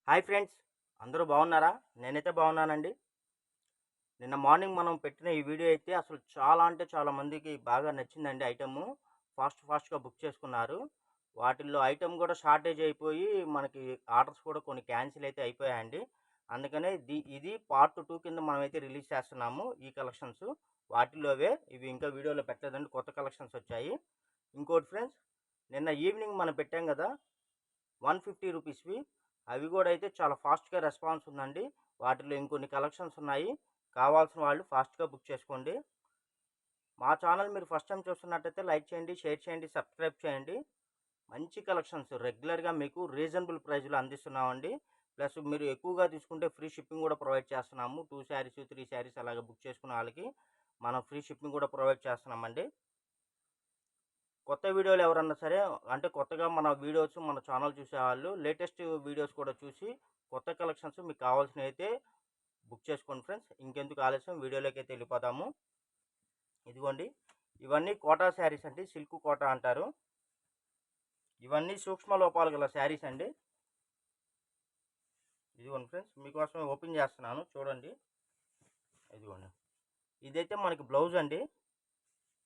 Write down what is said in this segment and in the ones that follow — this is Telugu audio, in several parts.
హాయ్ ఫ్రెండ్స్, అందరూ బాగున్నారా? నేనైతే బాగున్నానండి. నిన్న మార్నింగ్ మనం పెట్టిన ఈ వీడియో అయితే అసలు చాలా అంటే చాలా మందికి బాగా నచ్చిందండి ఐటెము. ఫాస్ట్‌గా బుక్ చేసుకున్నారు. వాటిల్లో ఐటెమ్ కూడా షార్టేజ్ అయిపోయి మనకి ఆర్డర్స్ కూడా కొన్ని క్యాన్సిల్ అయితే అయిపోయాయండి. అందుకనే ఇది పార్ట్ 2 కింద మనమైతే రిలీజ్ చేస్తున్నాము ఈ కలెక్షన్స్. వాటిల్లోవే ఇవి ఇంకా వీడియోలో పెట్టలేదండి. కొత్త కలెక్షన్స్ వచ్చాయి. ఇంకోటి ఫ్రెండ్స్, నిన్న ఈవినింగ్ మనం పెట్టాం కదా! 150 రూపీస్‌వి. అవి గూడా అయితే చాలా ఫాస్ట్‌గా రెస్పాన్స్ ఉందండి. వాటిలో ఇంకొన్ని కలెక్షన్స్ ఉన్నాయి. కావాల్సిన వాళ్ళు ఫాస్ట్‌గా బుక్ చేసుకోండి. మా ఛానల్ మీరు ఫస్ట్ టైమ్ చూస్తున్నట్టయితే లైక్ చేయండి, షేర్ చేయండి, సబ్స్క్రైబ్ చేయండి. మంచి కలెక్షన్స్ రెగ్యులర్‌గా మీకు రీజనబుల్ ప్రైస్‌లో అందిస్తున్నామండి. ప్లస్ మీరు ఎక్కువగా తీసుకుంటే ఫ్రీ షిప్పింగ్ కూడా ప్రొవైడ్ చేస్తున్నాము. 2 శారీస్, 3 శారీస్ అలాగా బుక్ చేసుకున్న ఆళ్ళకి మనం ఫ్రీ షిప్పింగ్ కూడా ప్రొవైడ్ చేస్తున్నామండి. కొత్త వీడియోలు ఎవరన్నా సరే అంటే కొత్తగా మన వీడియోస్ మన ఛానల్ చూసేవాళ్ళు లేటెస్ట్ వీడియోస్ కూడా చూసి కొత్త కలెక్షన్స్ మీకు కావాల్సినవైతే బుక్ చేసుకోండి ఫ్రెండ్స్. ఇంకెందుకు ఆలస్యం, వీడియోలోకి అయితే వెళ్ళిపోదాము. ఇదిగోండి, ఇవన్నీ కోటా శారీస్ అండి, సిల్క్ కోటా అంటారు. ఇవన్నీ సూక్ష్మ లోపాలు గల శారీస్ అండి. ఇదిగోండి ఫ్రెండ్స్, మీకోసం ఓపెన్ చేస్తున్నాను చూడండి. ఇదిగోండి, ఇదైతే మనకి బ్లౌజ్ అండి.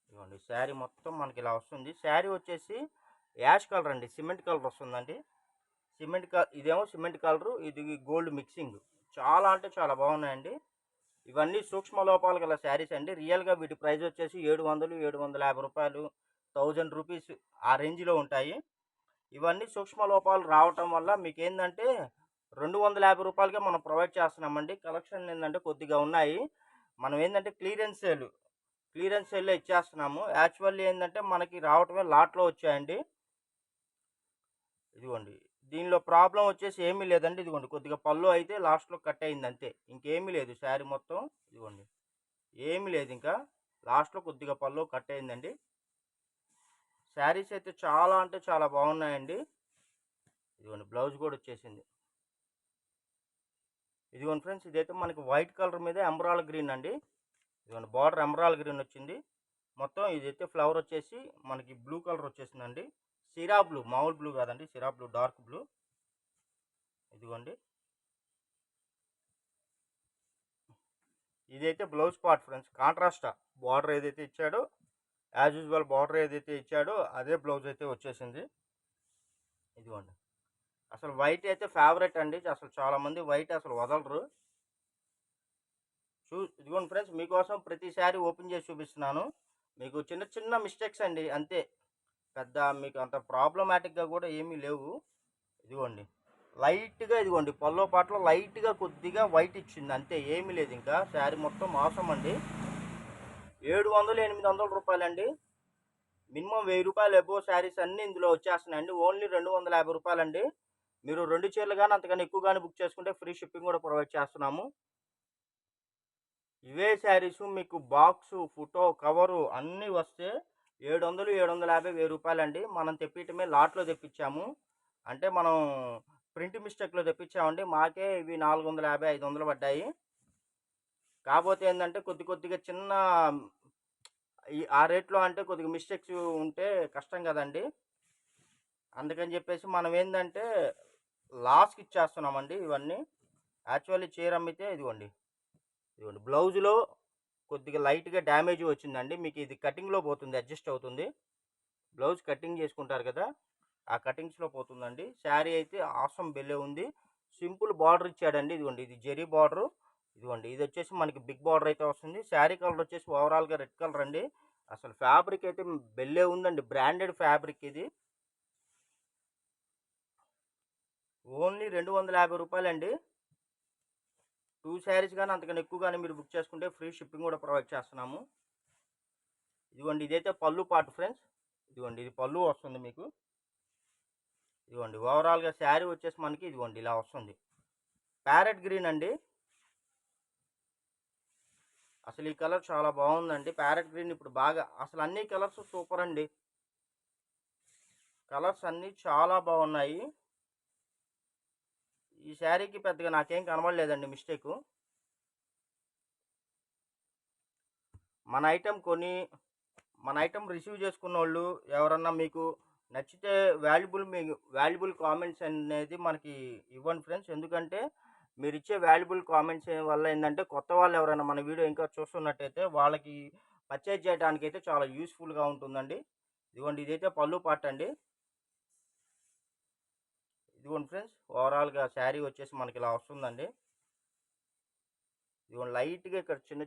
ఇదిగోండి, శారీ మొత్తం మనకి ఇలా వస్తుంది. శారీ వచ్చేసి యాష్ కలర్ అండి, సిమెంట్ కలర్ వస్తుందండి. ఇదేమో సిమెంట్ కలరు, ఇది గోల్డ్ మిక్సింగ్. చాలా అంటే చాలా బాగున్నాయండి. ఇవన్నీ సూక్ష్మ లోపాలు గల శారీస్ అండి. రియల్గా వీటి ప్రైస్ వచ్చేసి 700, 750 రూపాయలు, 1000 రూపీస్ ఆ రేంజ్లో ఉంటాయి. ఇవన్నీ సూక్ష్మ లోపాలు రావటం వల్ల మీకు ఏంటంటే 250 రూపాయలకే మనం ప్రొవైడ్ చేస్తున్నామండి. కలెక్షన్ ఏంటంటే కొద్దిగా ఉన్నాయి. మనం ఏంటంటే క్లియరెన్స్ సేల్లో ఇచ్చేస్తున్నాము. యాక్చువల్లీ ఏంటంటే మనకి రావటమే లాట్లో వచ్చాయండి. ఇదిగోండి, దీనిలో ప్రాబ్లం వచ్చేసి ఏమీ లేదండి. ఇదిగోండి, కొద్దిగా పళ్ళు అయితే లాస్ట్లో కట్ అయింది అంతే, ఇంకేమీ లేదు. శారీ మొత్తం ఇదిగోండి, ఏమీ లేదు ఇంకా. లాస్ట్లో కొద్దిగా పళ్ళు కట్ అయిందండి. శారీస్ అయితే చాలా అంటే చాలా బాగున్నాయండి. ఇదిగోండి, బ్లౌజ్ కూడా వచ్చేసింది. ఇదిగోండి ఫ్రెండ్స్, ఇదైతే మనకి వైట్ కలర్ మీద ఎమరాల్ గ్రీన్ అండి. ఇదిగోండి, బార్డర్ ఎమరాల్ గ్రీన్ వచ్చింది. మొత్తం ఇదైతే ఫ్లవర్ వచ్చేసి మనకి బ్లూ కలర్ వచ్చేసిందండి. సిరా బ్లూ, మామూలు బ్లూ కాదండి, సిరా బ్లూ, డార్క్ బ్లూ. ఇదిగోండి, ఇదైతే blouse part friends. Contrast border ఏదైతే ఇచ్చాడో, యాజ్ యూజువల్ బార్డర్ ఏదైతే ఇచ్చాడో అదే బ్లౌజ్ అయితే వచ్చేసింది. ఇదిగోండి, అసలు వైట్ అయితే ఫేవరెట్ అండి. అసలు చాలామంది వైట్ అసలు వదలరు. ఇదిగోండి ఫ్రెండ్స్, మీకోసం ప్రతిసారి ఓపెన్ చేసి చూపిస్తున్నాను. మీకు చిన్న చిన్న మిస్టేక్స్ అండి అంతే, పెద్ద మీకు అంత ప్రాబ్లమాటిక్గా కూడా ఏమీ లేవు. ఇదిగోండి, లైట్గా ఇదిగోండి పల్లో పాటలో లైట్గా కొద్దిగా వైట్ ఇచ్చింది అంతే, ఏమీ లేదు. ఇంకా శారీ మొత్తం మోసం అండి. 700, 800 రూపాయలండి. మినిమం 1000 రూపాయలు ఎబో శారీస్ అన్నీ ఇందులో వచ్చేస్తున్నాయండి. ఓన్లీ 250 రూపాయలండి. మీరు 2 చీరలు కానీ అంతకన్నా ఎక్కువ కానీ బుక్ చేసుకుంటే ఫ్రీ షిప్పింగ్ కూడా ప్రొవైడ్ చేస్తున్నాము. ఇవే శారీస్ మీకు బాక్సు, ఫోటో, కవరు అన్నీ వస్తే 700, 750, 1000 రూపాయలండి. మనం తెప్పియటమే లాట్లో తెప్పించాము. అంటే మనం ప్రింట్ మిస్టేక్లో తెప్పించామండి. మాకే ఇవి 450, 500 పడ్డాయి. కాకపోతే ఏంటంటే కొద్దిగా చిన్న ఆ రేట్లో అంటే కొద్దిగా మిస్టేక్స్ ఉంటే కష్టం కదండి. అందుకని చెప్పేసి మనం ఏంటంటే లాస్కి ఇచ్చేస్తున్నామండి ఇవన్నీ. యాక్చువల్లీ చీర అమ్మితే ఇదిగోండి బ్లౌజ్లో కొద్దిగా లైట్గా డ్యామేజ్ వచ్చిందండి. మీకు ఇది కటింగ్లో పోతుంది, అడ్జస్ట్ అవుతుంది. బ్లౌజ్ కటింగ్ చేసుకుంటారు కదా, ఆ కటింగ్స్లో పోతుందండి. శారీ అయితే ఆసం బెల్లే ఉంది. సింపుల్ బార్డర్ ఇచ్చాడండి. ఇదిగోండి, ఇది జెరీ బార్డరు. ఇదిగోండి, ఇది వచ్చేసి మనకి బిగ్ బార్డర్ అయితే వస్తుంది. శారీ కలర్ వచ్చేసి ఓవరాల్గా రెడ్ కలర్ అండి. అసలు ఫ్యాబ్రిక్ అయితే బెల్లే ఉందండి, బ్రాండెడ్ ఫ్యాబ్రిక్ ఇది. ఓన్లీ 250 రూపాయలండి. 2 శారీస్ కానీ అంతకన్నా ఎక్కువ కానీ మీరు బుక్ చేసుకుంటే ఫ్రీ షిప్పింగ్ కూడా ప్రొవైడ్ చేస్తున్నాము. ఇదిగోండి, ఇదైతే పళ్ళు పార్ట్ ఫ్రెండ్స్. ఇదిగోండి, ఇది పళ్ళు వస్తుంది మీకు. ఇదిగోండి, ఓవరాల్గా శారీ వచ్చేసి మనకి ఇదిగోండి ఇలా వస్తుంది. ప్యారెట్ గ్రీన్ అండి. అసలు ఈ కలర్ చాలా బాగుందండి. ప్యారెట్ గ్రీన్ ఇప్పుడు బాగా, అసలు అన్ని కలర్స్ సూపర్ అండి. కలర్స్ అన్నీ చాలా బాగున్నాయి. ఈ శారీకి పెద్దగా నాకేం కనబడలేదండి మిస్టేకు. మన ఐటెం రిసీవ్ చేసుకున్న వాళ్ళు ఎవరన్నా మీకు నచ్చితే వాల్యుబుల్ కామెంట్స్ అనేది మనకి ఇవ్వండి ఫ్రెండ్స్. ఎందుకంటే మీరిచ్చే వాల్యుబుల్ కామెంట్స్ వల్ల ఏందంటే కొత్త వాళ్ళు ఎవరైనా మన వీడియో ఇంకా చూస్తున్నట్టయితే వాళ్ళకి పర్చేజ్ చేయడానికైతే చాలా యూజ్‌ఫుల్‌గా ఉంటుందండి. ఇదిగోండి ఇదైతే పళ్ళు పార్ట్ అండి. ఇదిగోండి ఫ్రెండ్స్ ఓవరాల్‌గా శారీ వచ్చేసి మనకి ఇలా వస్తుందండి. ఇదిగోండి లైట్‌గా ఇక్కడ చిన్న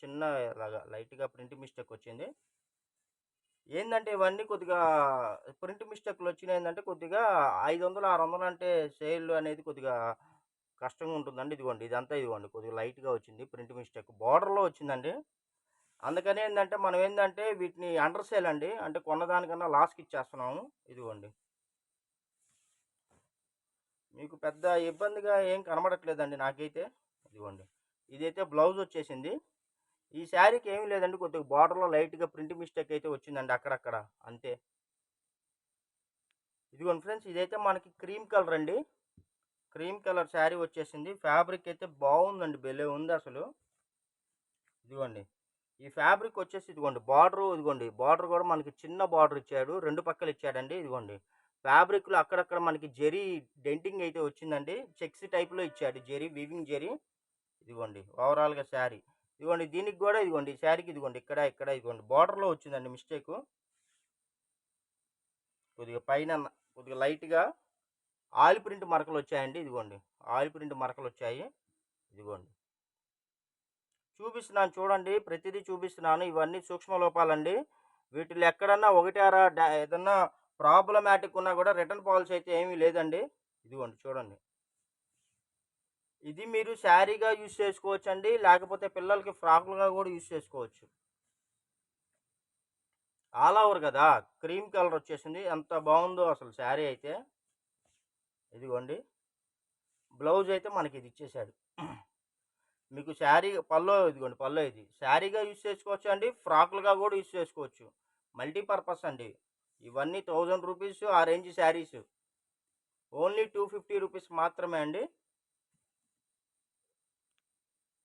చిన్న ఇలాగా లైట్‌గా ప్రింట్ మిస్టేక్ వచ్చింది. ఏందంటే ఇవన్నీ కొద్దిగా ప్రింట్ మిస్టేక్‌లొచ్చినాయేందంటే కొద్దిగా 500, 600 అంటే సేల్ అనేది కొద్దిగా కష్టంగా ఉంటుందండి. ఇదిగోండి ఇదంతా ఇదిగోండి కొద్దిగా లైట్‌గా వచ్చింది ప్రింట్ మిస్టేక్. బోర్డర్‌లో వచ్చిందండి. అందుకని ఏందంటే మనం ఏందంటే వీటిని అండర్ సేల్ అండి. అంటే కొన్నదానికన్నా లాస్‌కి ఇచ్చేస్తున్నాము. ఇదిగోండి. మీకు పెద్ద ఇబ్బందిగా ఏం కనబడట్లేదండి నాకైతే. ఇదిగోండి. ఇదైతే బ్లౌజ్ వచ్చేసింది. ఈ శారీకి ఏమీ లేదండి. కొద్దిగా బోర్డర్‌లో లైట్‌గా ప్రింట్ మిస్టేక్ అయితే వచ్చిందండి అక్కడక్కడ అంతే. ఇదిగోండి ఫ్రెండ్స్ ఇదైతే మనకి క్రీమ్ కలర్ అండి. క్రీమ్ కలర్ శారీ వచ్చేసింది. ఫ్యాబ్రిక్ అయితే బాగుందండి. భలే ఉంది అసలు. ఇదిగోండి. ఈ ఫ్యాబ్రిక్ వచ్చేసి ఇదిగోండి ఇదిగోండి బార్డర్ కూడా మనకి చిన్న బార్డర్ ఇచ్చాడు. 2 పక్కలు ఇచ్చాడండి. ఇదిగోండి. ఫ్యాబ్రిక్‌లో అక్కడక్కడ మనకి జరీ డెంటింగ్ అయితే వచ్చిందండి. చెక్స్ టైప్‌లో ఇచ్చాడు జరీ, వీవింగ్ జరీ. ఇదిగోండి ఓవరాల్‌గా శారీ. ఇదిగోండి దీనికి గూడా ఇదిగోండి ఈ శారీకి ఇదిగోండి ఇక్కడ ఇదిగోండి బార్డర్‌లో వచ్చిందండి మిస్టేకు. కొద్దిగా పైన కొద్దిగా లైట్‌గా ఆయిల్ ప్రింట్ మరకలొచ్చాయండి. ఇదిగోండి. ఆయిల్ ప్రింట్ మరకలొచ్చాయి. ఇదిగోండి. చూపిస్తున్నాను చూడండి. ప్రతిదీ చూపిస్తున్నాను. ఇవన్నీ సూక్ష్మ లోపాలండి. వీటిలో ఎక్కడన్నా ఒకటి అరా ఏదన్నా ప్రాబ్లమాటిక్ ఉన్నా గూడా రిటర్న్ పాలిసీ అయితే ఏమీ లేదండి. ఇదిగోండి చూడండి. ఇది మీరు శారీగా యూజ్ చేసుకోవచ్చండి. లేకపోతే పిల్లలకి ఫ్రాకులుగా గూడా యూజ్ చేసుకోవచ్చు. ఆల్ ఓవర్ గదా! క్రీమ్ కలర్ వచ్చేసింది. ఎంత బావుందో అసలు శారీ అయితే. ఇదిగోండి. బ్లౌజ్ అయితే మనకిది ఇచ్చేసాడు. మీకు శారీ ఇదిగోండి పల్లో ఇది. శారీగా యూజ్ చేసుకోవచ్చండి. ఫ్రాకులుగా గూడా యూజ్ చేసుకోవచ్చు. మల్టీపర్పస్ అండి. ఇవన్నీ రూ. 1000 ఆ రేంజ్ శారీస్. ఓన్లీ రూ. 250 మాత్రమే అండి.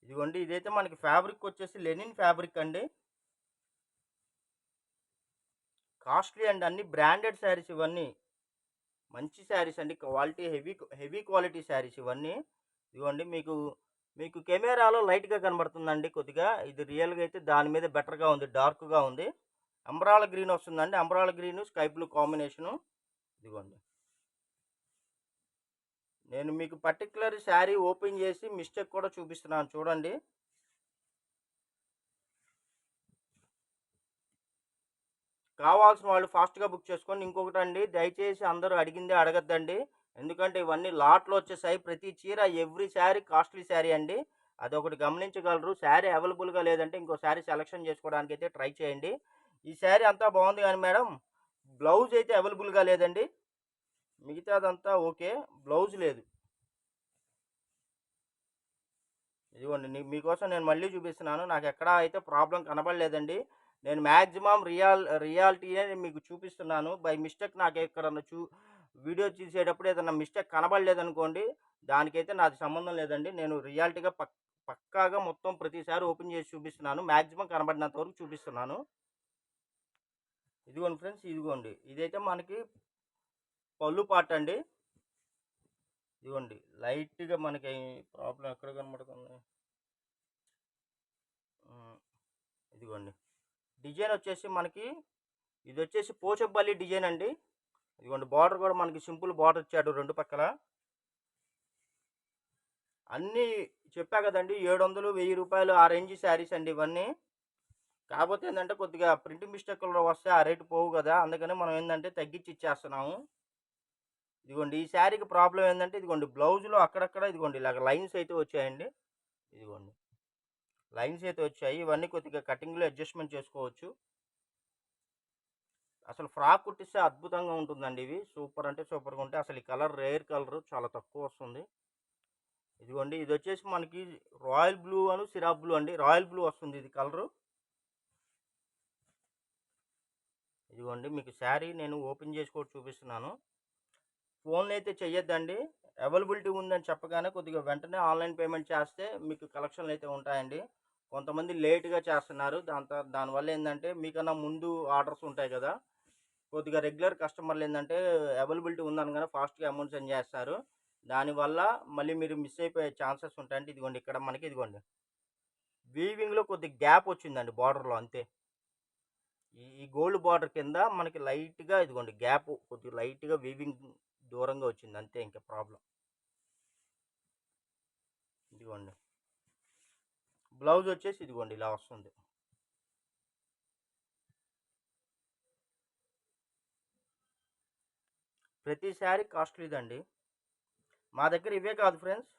ఇదిగోండి ఇదైతే మనకి ఫ్యాబ్రిక్ వచ్చేసి లెనిన్ ఫ్యాబ్రిక్ అండి. కాస్ట్లీ అండి. అన్ని బ్రాండెడ్ శారీస్ ఇవన్నీ. మంచి శారీస్ అండి. క్వాలిటీ హెవీ క్వాలిటీ శారీస్ ఇవన్నీ. ఇదిగోండి మీకు కెమెరాలో లైట్‌గా కనబడుతుందండి కొద్దిగా. ఇది రియల్‌గా అయితే దాని మీద బెటర్‌గా ఉంది. డార్క్‌గా ఉంది. అంబ్రాలా గ్రీన్ వస్తుందండి. అంబ్రాలా గ్రీను, స్కై బ్లూ కాంబినేషను. ఇదిగోండి. నేను మీకు పర్టిక్యులర్ శారీ ఓపెన్ చేసి మిస్టేక్ కూడా చూపిస్తున్నాను చూడండి. కావాల్సిన వాళ్ళు ఫాస్ట్‌గా బుక్ చేసుకోండి. ఇంకొకటండి దయచేసి అందరూ అడిగిందే అడగొద్దండి. ఎందుకంటే ఇవన్నీ లాట్‌లో వచ్చేసాయి. ప్రతి చీర ఎవ్రీ శారీ కాస్ట్‌లీ శారీ అండి. అదొకటి గమనించగలరు. శారీ అవైలబుల్‌గా లేదంటే ఇంకో శారీ సెలక్షన్ చేసుకోవడానికైతే ట్రై చేయండి. ఈ శారీ అంతా బాగుంది గానీ మేడం, బ్లౌజ్ అయితే అవైలబుల్‌గా లేదండి. మిగతాదంతా ఓకే. బ్లౌజ్ లేదు. ఇదిగోండి మీకోసం నేను మళ్ళీ చూపిస్తున్నాను. నాకెక్కడా అయితే ప్రాబ్లమ్ కనబడలేదండి. నేను మాక్సిమం రియాలిటీయే మీకు చూపిస్తున్నాను. బై మిస్టేక్ నాకెక్కడన్నా వీడియో తీసేటప్పుడు ఏదన్నా మిస్టేక్ కనబడలేదనుకోండి, దానికైతే నాది సంబంధం లేదండి. నేను రియాలిటీగా పక్కాగా మొత్తం ప్రతిసారి ఓపెన్ చేసి చూపిస్తున్నాను. మాక్సిమం కనబడినంత వరకు చూపిస్తున్నాను. ఇదిగోండి ఫ్రెండ్స్ ఇదిగోండి. ఇదైతే మనకి పళ్ళు పార్ట్ అండి. ఇదిగోండి లైట్‌గా మనకి ప్రాబ్లమ్ ఎక్కడ కనబడుతుంది? హ్మ్. ఇదిగోండి. డిజైనొచ్చేసి మనకి ఇదొచ్చేసి పోచంపల్లి డిజైన్ అండి. ఇదిగోండి బార్డర్ గూడా మనకి సింపుల్ బార్డర్ ఇచ్చాడు 2 పక్కల. అన్నీ చెప్పా గదండీ! 700, రూ. 1000 ఆ రేంజ్ శారీస్ అండి ఇవన్నీ. కాపోతే ఏందంటే కొద్దిగా ప్రింట్ మిస్టేక్‌లు వస్తే ఆ రేటు పోవు గదా! అందుకని మనం ఏందంటే తగ్గించి ఇచ్చేస్తున్నాము. ఇదిగోండి ఈ శారీకి ప్రాబ్లమ్ ఏందంటే ఇదిగోండి బ్లౌజ్‌లో అక్కడక్కడ ఇదిగోండి ఇలాగ లైన్స్ అయితే వచ్చాయండి. ఇదిగోండి. లైన్స్ అయితే వచ్చాయి. ఇవన్నీ కొద్దిగా కటింగ్‌లో అడ్జస్ట్‌మెంట్ చేసుకోవచ్చు. అసలు ఫ్రాక్ కుట్టిస్తే అద్భుతంగా ఉంటుందండి ఇవి. సూపర్ అంటే సూపర్‌గా ఉంటాయి. అసలు ఈ కలర్ రేర్ కలరు చాలా తక్కువొస్తుంది. ఇదిగోండి ఇదొచ్చేసి మనకి రాయల్ బ్లూ సిరాప్ బ్లూ అండి. రాయల్ బ్లూ వస్తుంది ఇది కలరు. ఇదిగోండి మీకు శారీ నేను ఓపెన్ చేసి కూడా చూపిస్తున్నాను. ఫోన్‌లో అయితే చెయ్యొద్దండి. అవైలబిలిటీ ఉందని చెప్పగానే కొద్దిగా వెంటనే ఆన్‌లైన్ పేమెంట్ చేస్తే మీకు కలెక్షన్‌లయితే ఉంటాయండి. కొంతమంది లేట్‌గా చేస్తున్నారు. దానివల్ల ఏందంటే మీకన్నా ముందు ఆర్డర్స్ ఉంటాయి గదా! కొద్దిగా రెగ్యులర్ కస్టమర్లు ఏంటంటే అవైలబిలిటీ ఉందనగానే ఫాస్ట్గా అమౌంట్ సెండ్ చేస్తారు. దానివల్ల మళ్ళీ మీరు మిస్ అయిపోయే ఛాన్సెస్ ఉంటాయండి. ఇదిగోండి ఇక్కడ మనకి ఇదిగోండి వీవింగ్‌లో కొద్దిగా గ్యాప్ వచ్చిందండి బార్డర్‌లో అంతే. ఈ గోల్డ్ బార్డర్ కింద మనకి లైట్‌గా ఇదిగోండి గ్యాప్ కొద్దిగా లైట్‌గా వీవింగ్ దూరంగా వచ్చింది అంతే ఇంకా ప్రాబ్లమ్. ఇదిగోండి బ్లౌజ్ వచ్చేసి ఇదిగోండి ఇలా వస్తుంది. ప్రతి శారీ కాస్ట్లీదండి. మా దగ్గర ఇవే కాదు ఫ్రెండ్స్.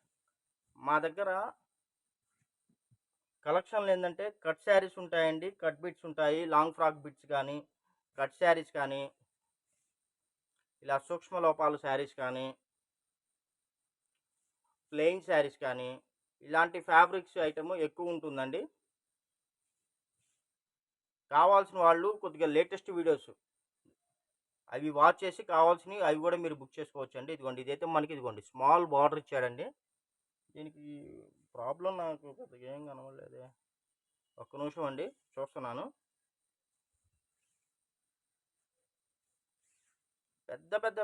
మా దగ్గర కలెక్షన్లు ఏంటంటే కట్ శారీస్ ఉంటాయండి, కట్ బిట్స్ ఉంటాయి, లాంగ్ ఫ్రాక్ బిట్స్ కానీ, కట్ శారీస్ కానీ, ఇలా సూక్ష్మ లోపాలు శారీస్ కానీ, ప్లెయిన్ శారీస్ కానీ, ఇలాంటి ఫ్యాబ్రిక్స్ ఐటమ్ ఎక్కువ ఉంటుందండి. కావాల్సిన వాళ్ళు కొద్దిగా లేటెస్ట్ వీడియోస్ అవి వాచ్ చేసి కావాల్సినవి అవి కూడా మీరు బుక్ చేసుకోవచ్చండి. ఇదిగోండి ఇదైతే మనకి ఇదిగోండి స్మాల్ బార్డర్ ఇచ్చాడండి. దీనికి ప్రాబ్లం నాకు పెద్దగా ఏం కనవలేదే. ఒక్క నిమిషం అండి చూస్తున్నాను. పెద్ద పెద్ద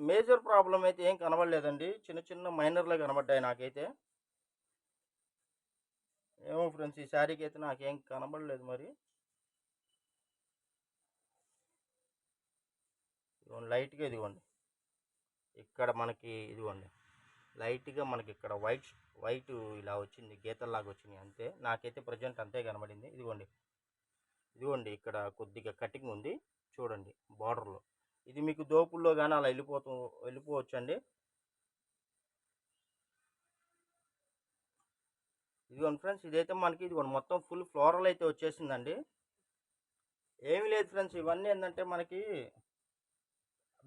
మేజర్ ప్రాబ్లం అయితే ఏం కనబడలేదండి. చిన్న చిన్న మైనర్లే కనబడ్డాయి నాకైతే. ఏమో ఫ్రెండ్స్ ఈ శారీకి అయితే నాకేం కనబడలేదు మరి. ఇదిగోండి లైట్గా ఇదిగోండి ఇక్కడ మనకి ఇదిగోండి లైట్గా మనకి ఇక్కడ వైట్ ఇలా వచ్చింది, గీతల్లాగా వచ్చినాయి అంతే. నాకైతే ప్రజెంట్ అంతే కనబడింది. ఇదిగోండి ఇక్కడ కొద్దిగా కటింగ్ ఉంది చూడండి బార్డర్లో. ఇది మీకు దోపుల్లో కానీ అలా వెళ్ళిపోవచ్చండి. ఇదిగోండి ఫ్రెండ్స్ ఇదైతే మనకి ఇదిగోండి మొత్తం ఫుల్ ఫ్లోరల్ అయితే వచ్చేసిందండి. ఏమీ లేదు ఫ్రెండ్స్, ఇవన్నీ ఏంటంటే మనకి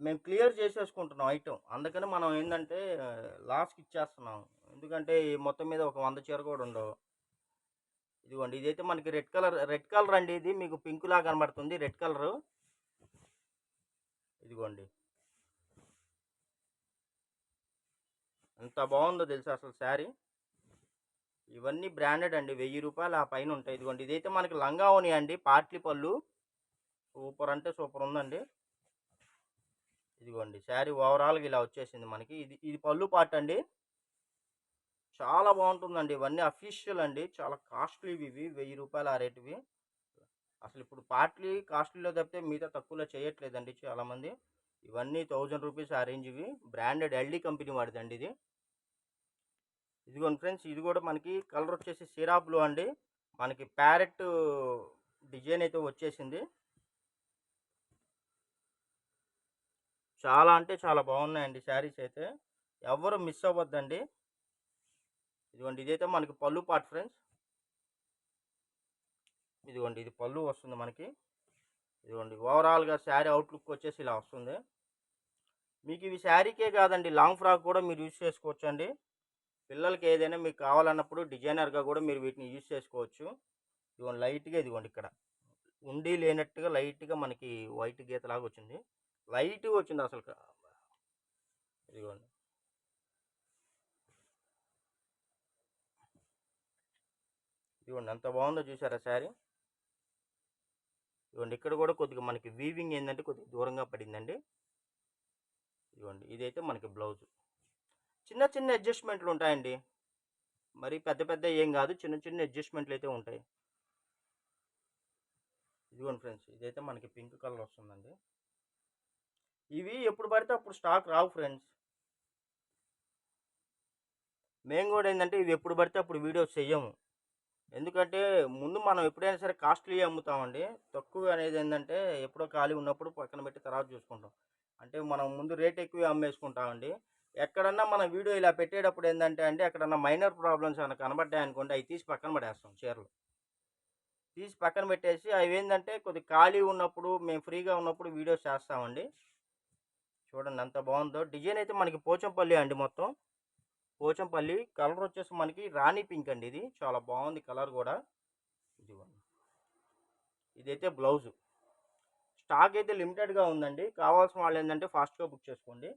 మేము క్లియర్ చేసేసుకుంటున్నాం ఐటమ్. అందుకని మనం ఏంటంటే లాస్ట్కి ఇచ్చేస్తున్నాం. ఎందుకంటే మొత్తం మీద ఒక 100 చీర కూడా ఉండవు. ఇదిగోండి ఇదైతే మనకి రెడ్ కలర్ అండి. ఇది మీకు పింక్ లాగా కనబడుతుంది రెడ్ కలరు. ఇదిగోండి ఎంత బాగుందో తెలుసా అసలు శారీ. ఇవన్నీ బ్రాండెడ్ అండి, 1000 రూపాయలు ఆ పైన ఉంటాయి. ఇదిగోండి ఇదైతే మనకి లంగా ఓని అండి, పాట్లీ పళ్ళు. సూపర్ అంటే సూపర్ ఉందండి. ఇదిగోండి శారీ ఓవరాల్గా ఇలా వచ్చేసింది మనకి. ఇది పళ్ళు పార్ట్ అండి. చాలా బాగుంటుందండి. ఇవన్నీ అఫీషియల్ అండి, చాలా కాస్ట్లీవి ఇవి. 1000 రూపాయలు ఆ రేటువి. అసలు ఇప్పుడు పార్ట్లీ కాస్ట్లీలో తప్పితే మిగతా తక్కువలో చేయట్లేదండి చాలామంది. ఇవన్నీ 1000 రూపీస్ ఆ రేంజ్ ఇవి. బ్రాండెడ్ ఎల్డీ కంపెనీ వాడిదండి ఇది. ఇదిగోండి ఫ్రెండ్స్ ఇది కూడా మనకి కలర్ వచ్చేసి సిరా బ్లూ అండి. మనకి ప్యారెట్ డిజైన్ అయితే వచ్చేసింది. చాలా అంటే చాలా బాగున్నాయండి శారీస్ అయితే, ఎవరు మిస్ అవ్వద్దండి. ఇదిగోండి ఇదైతే మనకి పళ్ళు పార్ట్ ఫ్రెండ్స్. ఇదిగోండి ఇది పళ్ళు వస్తుంది మనకి. ఇదిగోండి ఓవరాల్గా శారీ అవుట్లుక్ వచ్చేసి ఇలా వస్తుంది. మీకు ఇవి శారీకే కాదండి, లాంగ్ ఫ్రాక్ కూడా మీరు యూజ్ చేసుకోవచ్చు అండి. పిల్లలకి ఏదైనా మీకు కావాలన్నప్పుడు డిజైనర్గా కూడా మీరు వీటిని యూజ్ చేసుకోవచ్చు. ఇదిగోండి లైట్గా ఇదిగోండి ఇక్కడ ఉండి లేనట్టుగా లైట్గా మనకి వైట్ గీతలాగా వచ్చింది. లైట్గా వచ్చింది అసలు. ఇదిగోండి ఇదిగోండి ఎంత బాగుందో చూసారా శారీ. ఇదిగోండి ఇక్కడ కూడా కొద్దిగా మనకి వీవింగ్ ఏంటంటే కొద్దిగా దూరంగా పడిందండి. ఇదిగోండి ఇదైతే మనకి బ్లౌజ్. చిన్న చిన్న అడ్జస్ట్మెంట్లు ఉంటాయండి, మరి పెద్ద పెద్ద ఏం కాదు, చిన్న చిన్న అడ్జస్ట్మెంట్లు అయితే ఉంటాయి. ఇదిగోండి ఫ్రెండ్స్ ఇదైతే మనకి పింక్ కలర్ వస్తుందండి. ఇవి ఎప్పుడు పడితే అప్పుడు స్టాక్ రావు ఫ్రెండ్స్. మేము కూడా ఏంటంటే ఇవి ఎప్పుడు పడితే అప్పుడు వీడియోస్ చెయ్యము. ఎందుకంటే ముందు మనం ఎప్పుడైనా సరే కాస్ట్లీ అమ్ముతామండి. తక్కువ అనేది ఏంటంటే ఎప్పుడో ఖాళీ ఉన్నప్పుడు పక్కన పెట్టి తర్వాత చూసుకుంటాం. అంటే మనం ముందు రేట్ ఎక్కువ అమ్మేసుకుంటామండి. ఎక్కడన్నా మన వీడియో ఇలా పెట్టేటప్పుడు ఏంటంటే అండి ఎక్కడన్నా మైనర్ ప్రాబ్లమ్స్ ఏమైనా కనబడ్డాయి అనుకోండి, అవి తీసి పక్కన పడేస్తాం. చీరలు తీసి పక్కన పెట్టేసి అవి ఏంటంటే కొద్దిగా ఖాళీ ఉన్నప్పుడు మేము ఫ్రీగా ఉన్నప్పుడు వీడియోస్ చేస్తామండి. చూడండి ఎంత బాగుందో. డిజైన్ అయితే మనకి పోచంపల్లి అండి, మొత్తం పోచంపల్లి. కలర్ వచ్చేసి మనకి రాణి పింక్ అండి. ఇది చాలా బాగుంది కలర్ కూడా. ఇదిగోండి ఇదైతే బ్లౌజు. స్టాక్ అయితే లిమిటెడ్గా ఉందండి. కావాల్సిన వాళ్ళు ఏంటంటే ఫాస్ట్గా బుక్ చేసుకోండి.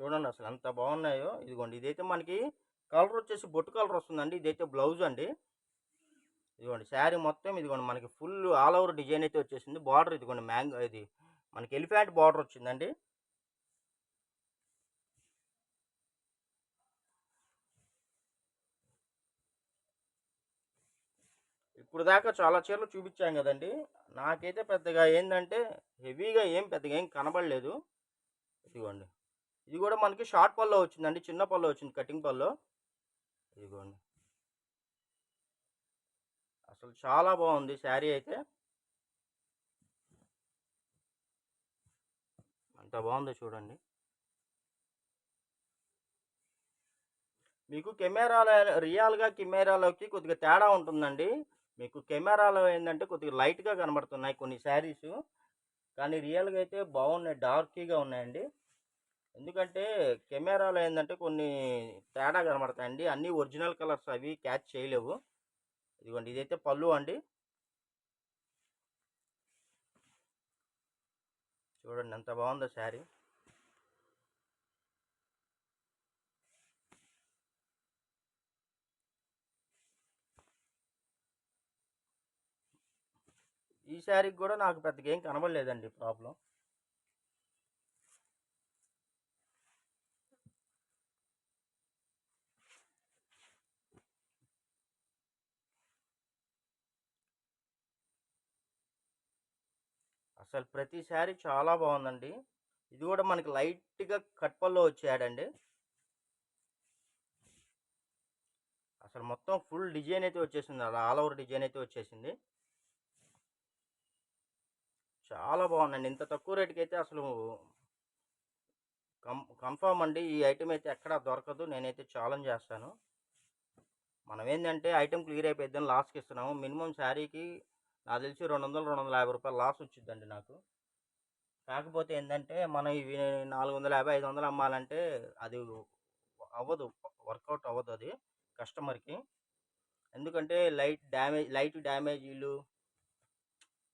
చూడండి అసలు ఎంత బాగున్నాయో. ఇదిగోండి ఇదైతే మనకి కలర్ వచ్చేసి బొట్టు కలర్ వస్తుందండి. ఇదైతే బ్లౌజ్ అండి. ఇదిగోండి శారీ మొత్తం ఇదిగోండి మనకి ఫుల్ ఆల్ ఓవర్ డిజైన్ అయితే వచ్చేసింది. బార్డర్ ఇదిగోండి మ్యాంగో ఇది మనకి ఎలిఫెంట్ బార్డర్ వచ్చిందండి. ఇప్పుడు దాకా చాలా చీరలు చూపించాం కదండి. నాకైతే పెద్దగా ఏందంటే హెవీగా పెద్దగా ఏం కనబడలేదు. ఇదిగోండి ఇది కూడా మనకి షార్ట్ పల్లో వచ్చిందండి, చిన్న పల్లో వచ్చింది, కటింగ్ పల్లో. ఇదిగోండి అసలు చాలా బాగుంది శారీ అయితే. అంత బాగుందో చూడండి. మీకు కెమెరాలో రియల్గా కెమెరాలోకి కొద్దిగా తేడా ఉంటుందండి. మీకు కెమెరాలో ఏంటంటే కొద్దిగా లైట్గా కనబడుతున్నాయి కొన్ని శారీస్, కానీ రియల్గా అయితే బాగున్నాయి, డార్కీగా ఉన్నాయండి. ఎందుకంటే కెమెరాలో ఏంటంటే కొన్ని తేడా కనబడతాయండి, అన్నీ ఒరిజినల్ కలర్స్ అవి క్యాచ్ చేయలేవు. ఇదిగోండి ఇదైతే పళ్ళు అండి. చూడండి ఎంత బాగుందో శారీ. ఈ శారీకి కూడా నాకు పెద్దగా ఏం కనబడలేదండి ప్రాబ్లం. అసలు ప్రతి శారీ చాలా బాగుందండి. ఇది కూడా మనకి లైట్గా కట్ పల్లో వచ్చాడండి. అసలు మొత్తం ఫుల్ డిజైన్ అయితే వచ్చేసింది, అలా ఆల్ ఓవర్ డిజైన్ అయితే వచ్చేసింది. చాలా బాగుందండి. ఇంత తక్కువ రేటుకి అయితే అసలు కన్ఫామ్ అండి, ఈ ఐటెం అయితే ఎక్కడా దొరకదు. నేనైతే ఛాలెంజ్ చేస్తాను. మనం ఏంటంటే ఐటెం క్లియర్ అయిపోద్దని లాస్కి ఇస్తున్నాము. మినిమం శారీకి నాకు తెలిసి 200 250 రూపాయలు లాస్ వచ్చిందండి నాకు. కాకపోతే ఏంటంటే మనం ఇవి 450 500 అమ్మాలంటే అది అవ్వదు, వర్కౌట్ అవ్వదు అది కస్టమర్కి. ఎందుకంటే లైట్ డ్యామేజీలు,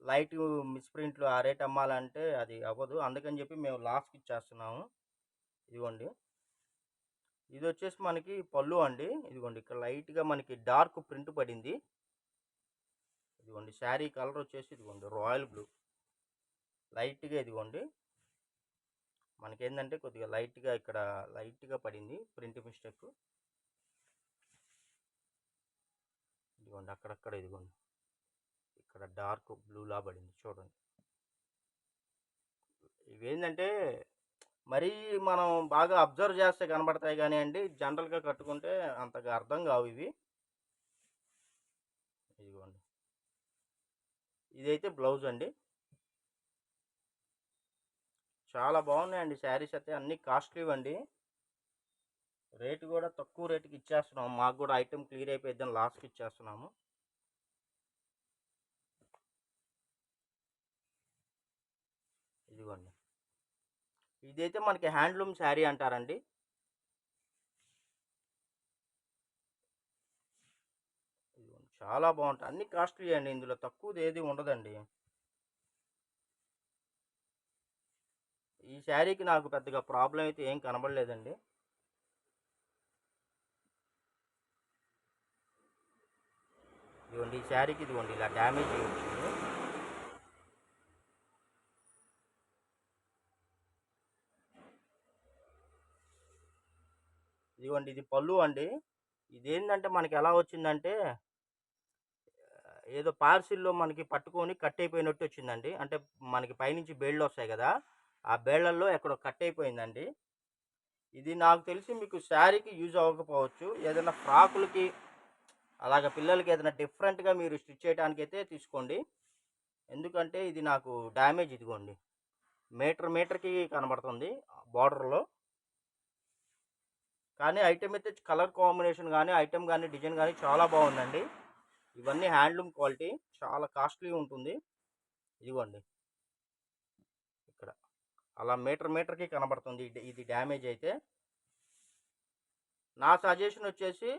లైట్ మిస్ప్రింట్లు ఆ రేట్ అమ్మాలంటే అది అవ్వదు. అందుకని చెప్పి మేము లాస్కి ఇచ్చేస్తున్నాము. ఇదిగోండి ఇది వచ్చేసి మనకి పళ్ళు అండి. ఇదిగోండి ఇక్కడ లైట్గా మనకి డార్క్ ప్రింట్ పడింది. ఇదిగోండి శారీ కలర్ వచ్చేసి ఇదిగోండి రాయల్ బ్లూ, లైట్గా ఇదిగోండి మనకేంటంటే కొద్దిగా లైట్గా ఇక్కడ లైట్గా పడింది ప్రింట్ మిస్టేక్. ఇదిగోండి అక్కడక్కడ ఇదిగోండి ఇక్కడ డార్క్ బ్లూలా పడింది చూడండి. ఇవేంటంటే మరీ మనం బాగా అబ్జర్వ్ చేస్తే కనబడతాయి కానీ అండి, జనరల్గా కట్టుకుంటే అంతగా అర్థం కావు ఇవి. ఇదిగోండి ఇదైతే బ్లౌజ్ అండి. చాలా బాగున్నాయండి శారీస్ అయితే, అన్నీ కాస్ట్లీ అండి. రేటు కూడా తక్కువ రేటుకి ఇచ్చేస్తున్నాము. మాకు కూడా ఐటెం క్లియర్ అయిపోయిద్దని లాస్ట్కి ఇచ్చేస్తున్నాము. ఇదిగోండి ఇదైతే మనకి హ్యాండ్లూమ్ శారీ అంటారండి. ఇదిగోండి చాలా బాగుంటాయి, అన్ని కాస్ట్లీ అండి, ఇందులో తక్కువది ఏది ఉండదండి. ఈ శారీకి నాకు పెద్దగా ప్రాబ్లం అయితే ఏం కనబడలేదండి. ఇదిగోండి ఈ శారీకి ఇదిగోండి ఇలా డ్యామేజ్ వచ్చింది. ఇదిగోండి ఇది పళ్ళు అండి. ఇదేంటంటే మనకి ఎలా వచ్చిందంటే ఏదో పార్సిల్లో మనకి పట్టుకొని కట్ అయిపోయినట్టు వచ్చిందండి. అంటే మనకి పైనుంచి బేళ్ళు వస్తాయి కదా, ఆ బేళ్లలో ఎక్కడో కట్ అయిపోయిందండి. ఇది నాకు తెలిసి మీకు శారీకి యూజ్ అవ్వకపోవచ్చు, ఏదైనా ఫ్రాకులకి అలాగ పిల్లలకి ఏదైనా డిఫరెంట్గా మీరు స్టిచ్ చేయడానికి అయితే తీసుకోండి. ఎందుకంటే ఇది నాకు డ్యామేజ్ ఇదిగోండి మీటర్కి కనబడుతుంది బార్డర్లో. కానీ ఐటెం అయితే కలర్ కాంబినేషన్ కానీ ఐటెం కానీ డిజైన్ కానీ చాలా బాగుందండి. ఇవన్నీ హ్యాండ్లూమ్ క్వాలిటీ, చాలా కాస్ట్లీ ఉంటుంది. ఇదిగోండి ఇక్కడ అలా మీటర్కి కనబడుతుంది ఇది డ్యామేజ్ అయితే. నా సజెషన్ వచ్చేసి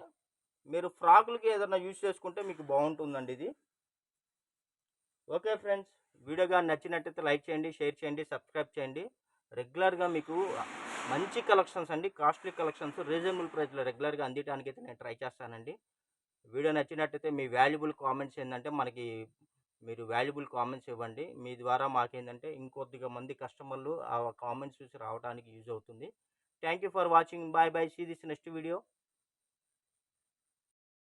మీరు ఫ్రాకులకి ఏదైనా యూజ్ చేసుకుంటే మీకు బాగుంటుందండి ఇది. ఓకే ఫ్రెండ్స్, వీడియో కానీ నచ్చినట్టయితే లైక్ చేయండి, షేర్ చేయండి, సబ్స్క్రైబ్ చేయండి. రెగ్యులర్గా మీకు మంచి కలెక్షన్స్ అండి, కాస్ట్లీ కలెక్షన్స్ రీజనబుల్ ప్రైస్లో రెగ్యులర్గా అందించడానికి అయితే నేను ట్రై చేస్తానండి. వీడియో నచ్చినట్టయితే మీ వాల్యుబుల్ కామెంట్స్ ఏంటంటే మీరు వాల్యుబుల్ కామెంట్స్ ఇవ్వండి. మీ ద్వారా మాకేందంటే ఇంకొద్దిగా మంది కస్టమర్లు ఆ కామెంట్స్ చూసి రావడానికి యూజ్ అవుతుంది. Thank you for watching. Bye bye. See this next video.